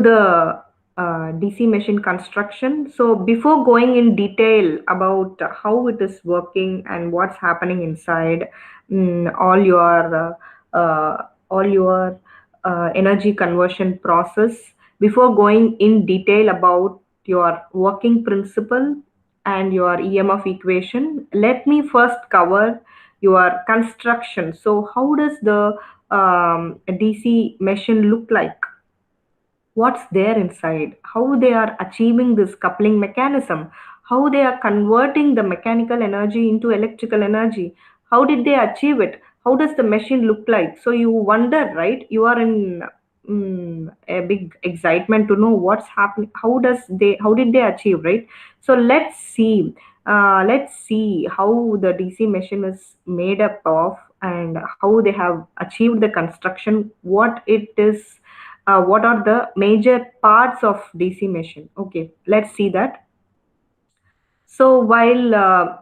the DC machine construction. So before going in detail about how it is working and what's happening inside, all your energy conversion process, before going in detail about your working principle and your EMF equation, let me first cover your construction. So how does the DC machine look like? What's there inside, how they are achieving this coupling mechanism, how they are converting the mechanical energy into electrical energy, how did they achieve it, how does the machine look like? So you wonder, right? You are in a big excitement to know what's happening, how did they achieve, right? So let's see how the DC machine is made up of and how they have achieved the construction, what are the major parts of DC machine. Okay, let's see that. So while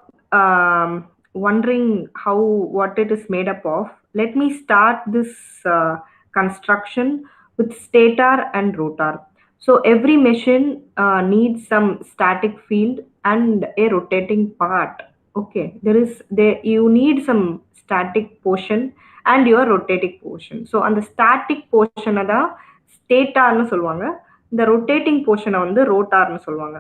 wondering how what it is made up of, let me start this construction with stator and rotor. So every machine needs some static field and a rotating part. Okay, there you need some static portion and your rotating portion. So அந்த static portion தான் ஸ்டேட்டார்னு சொல்லுவாங்க, இந்த rotating portion வந்து ரோட்டார்னு சொல்லுவாங்க.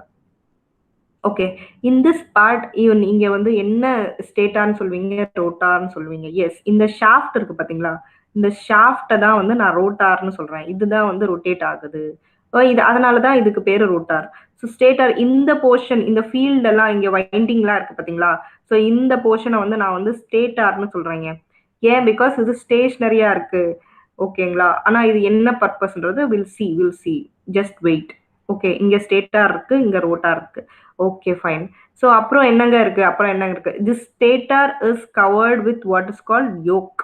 Okay. In this part நீங்க வந்து என்ன ஸ்டேட்டார்ன்னு சொல்வீங்க, ரோட்டார்ன்னு சொல்லுவீங்க. எஸ். இந்த ஷாஃப்ட் இருக்கு பார்த்தீங்களா? இந்த ஷாஃப்ட்ட தான் வந்து நான் ரோட்டார்ன்னு சொல்றேன். இதுதான் வந்து ரொட்டேட் ஆகுது. இது அதனால தான் இதுக்கு பேரு ரோட்டார். ஸோ ஸ்டேட்டார் இந்த போர்ஷன், இந்த ஃபீல்ட் எல்லாம் இங்க வைண்டிங்லாம் இருக்கு பார்த்தீங்களா? ஸோ இந்த போர்ஷன வந்து நான் வந்து ஸ்டேட்டார்ன்னு சொல்றேங்க. ஏன்? பிகாஸ் இது ஸ்டேஷனரியா இருக்கு. ஓகேங்களா? ஆனா இது என்ன பர்ப்பஸ்ன்றது will see. Just wait. Okay. இங்க ஸ்டேட்டார் இருக்கு, இங்க ரோட்டார் இருக்கு. Okay, fine. ஸோ அப்புறம் என்னங்க இருக்கு? அப்புறம் என்னங்க இருக்கு? This stator is covered with what is called yoke.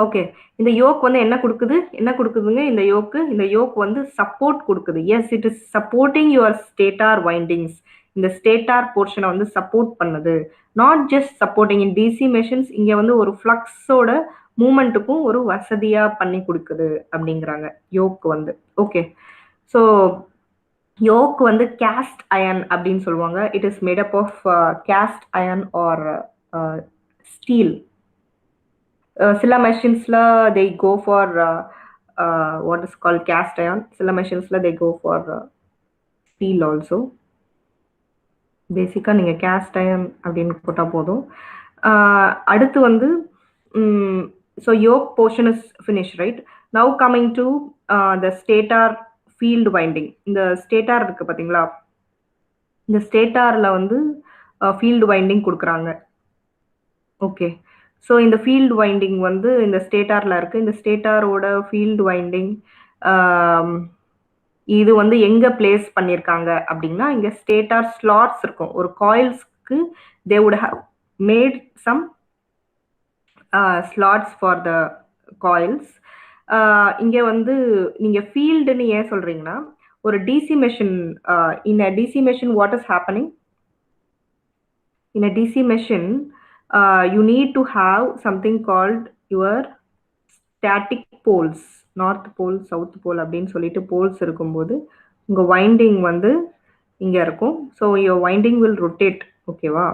Okay. இந்த யோக் வந்து என்ன கொடுக்குது? என்ன கொடுக்குதுங்க இந்த யோக்கு? இந்த யோக் வந்து சப்போர்ட் கொடுக்குது. Yes, it is supporting your stator windings. இந்த ஸ்டேட்டார் போர்ஷனை வந்து சப்போர்ட் பண்ணுது. Not just supporting in DC machines, இங்க வந்து ஒரு ஃப்ளக்ஸோட மூமெண்ட்டுக்கும் ஒரு வசதியா பண்ணி கொடுக்குது அப்படிங்கிறாங்க யோக் வந்து. ஓகே. ஸோ யோக் வந்து கேஸ்ட் அயன் அப்படின்னு சொல்லுவாங்க. It is made up of cast iron or steel. சில மெஷின்ஸ்ல they go for what is call cast iron, சில மெஷின்ஸ்ல they go for steel also. பேசிக்காக நீங்கள் கேஸ்ட் அயன் அப்படின்னு போட்டால் போதும். அடுத்து வந்து so yoke portion is finish, right? Now coming to the stator field winding. இந்த ஸ்டேட்டார் இருக்கு பார்த்தீங்களா? இந்த ஸ்டேட்டாரில் வந்து ஃபீல்டு வைண்டிங் கொடுக்குறாங்க. ஓகே. ஸோ இந்த ஃபீல்டு வைண்டிங் வந்து இந்த ஸ்டேட்டாரில் இருக்குது. இந்த ஸ்டேட்டாரோட ஃபீல்டு வைண்டிங் இது வந்து எங்கே பிளேஸ் பண்ணியிருக்காங்க அப்படின்னா, இங்கே ஸ்டேட்டார் ஸ்லாட்ஸ் இருக்கும். ஒரு காயில்ஸ்க்கு they would have made some slots for the coils. இங்கே வந்து நீங்கள் ஃபீல்டுன்னு ஏன் சொல்கிறீங்கன்னா, ஒரு DC machine, in a DC machine what is happening? In a DC machine you need to have something called your static poles. North pole, south pole அப்படின்னு சொல்லிட்டு poles இருக்கும்போது உங்கள் வைண்டிங் வந்து இங்கே இருக்கும். So your winding will rotate. ஓகேவா?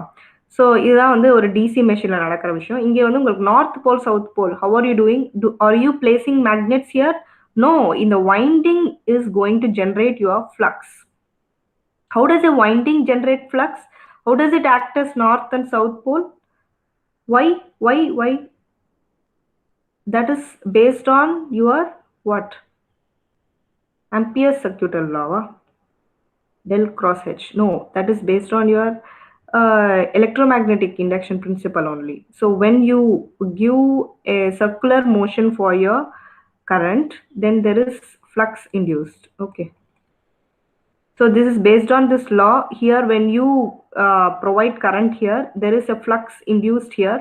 So இதுதான் வந்து ஒரு டிசி மெஷினில் நடக்கிற விஷயம். இங்கே வந்து உங்களுக்கு north pole, south pole, how are you doing? Are you placing magnets here? No, இந்த winding is going to generate your flux. How does a winding generate flux? How does it act as north and south pole? Why? That is based on your what? Ampere's circuital law. Del cross H. No, that is based on your electromagnetic induction principle only. So when you give a circular motion for your current, then there is flux induced. Okay. So this is based on this law. Here when you provide current here, there is a flux induced here,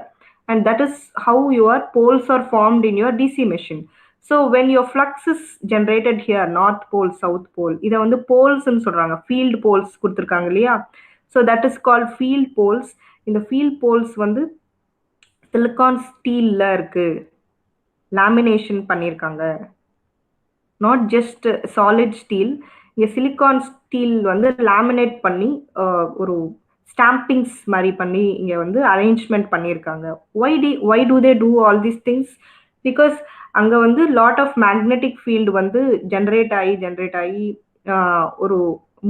and that is how your poles are formed in your DC machine. So when your flux is generated here, north pole, south pole, இதை வந்து போல்ஸ்ன்னு சொல்றாங்க. Field poles கொடுத்துருக்காங்க இல்லையா? So that is called field poles. இந்த field poles வந்து silicon ஸ்டீலில் இருக்கு, lamination பண்ணியிருக்காங்க. Not just solid steel. இங்கே சிலிக்கான் ஸ்டீல் வந்து லேமினேட் பண்ணி ஒரு ஸ்டாம்பிங்ஸ் மாதிரி பண்ணி இங்கே வந்து அரேஞ்ச்மெண்ட் பண்ணியிருக்காங்க. Why do they do all these things? Because அங்கே வந்து லாட் ஆஃப் மேக்னெட்டிக் ஃபீல்டு வந்து ஜென்ரேட் ஆகி ஒரு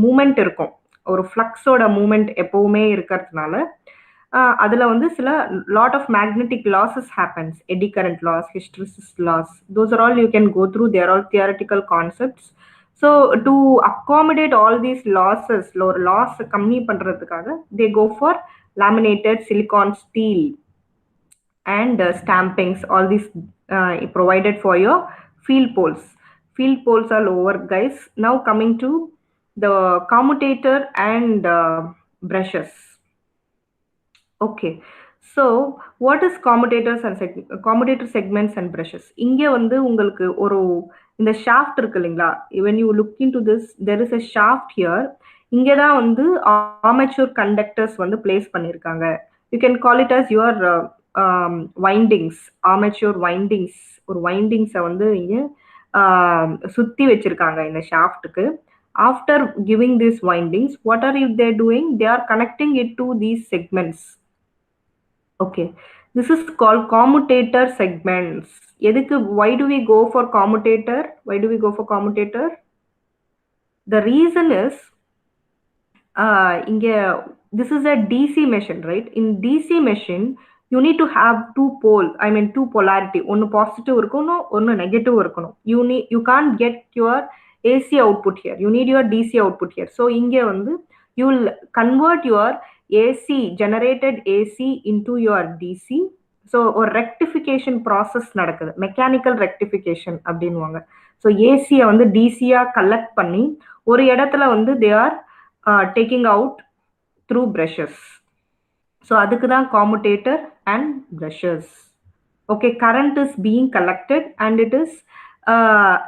மூமெண்ட் இருக்கும். ஒரு ஃப்ளக்ஸோட மூமெண்ட் எப்பவுமே இருக்கிறதுனால அதில் வந்து சில lot of magnetic losses happens. Eddy current loss, hysteresis loss, those are all you can go through. Their all theoretical concepts. So to accommodate all these losses, ஒரு லாஸ் கம்மி பண்ணுறதுக்காக they go for laminated silicon steel and stampings. All these provided for your field poles. Field poles are over, guys. Now coming to the commutator and brushes. Okay, so what is commutators and commutator segments and brushes? இங்கே வந்து உங்களுக்கு ஒரு இந்த shaft இருக்கு இல்லைங்களா? when you look into this, there is a shaft here. இங்கே தான் வந்து armature conductors வந்து place பண்ணியிருக்காங்க. You can call it as your windings, armature windings. ஒரு windings-அ வந்து இங்கே சுத்தி வச்சிருக்காங்க இந்த ஷாஃப்ட்டுக்கு. After giving these windings, what are they doing? They are connecting it to these segments. Okay, this is called commutator segments. Why do we go for commutator? Why do we go for commutator? The reason is this is a DC machine, right? In DC machine, you need to have two polarity. One positive irukonu, one negative irukonu. You can't get your AC output here. You need your DC output here. So inge vandu you will convert your AC, generated AC into your DC. So or rectification process நடக்குது. Mechanical rectification அப்படின்வாங்க. So AC-ய வந்து DC-யா collect பண்ணி ஒரு இடத்துல வந்து they are taking out through brushes. So அதுக்கு தான் commutator and brushes. Okay, current is being collected and it is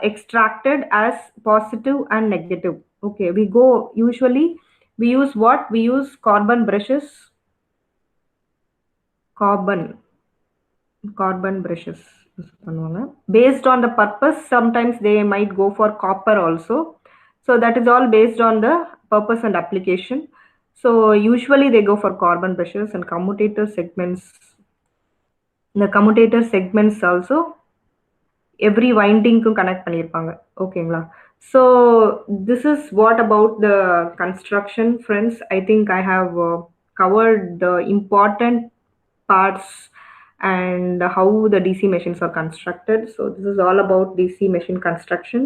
extracted as positive and negative. Okay, usually we use what? We use carbon brushes. Carbon brushes based on the purpose. Sometimes they might go for copper also. So that is all based on the purpose and application. So usually they go for carbon brushes and commutator segments. The commutator segments also every winding ku connect பண்ணிருப்பாங்க. ஓகேங்களா? So this is what about the construction, friends. I think I have covered the important parts and how the DC machines are constructed. So this is all about DC machine construction.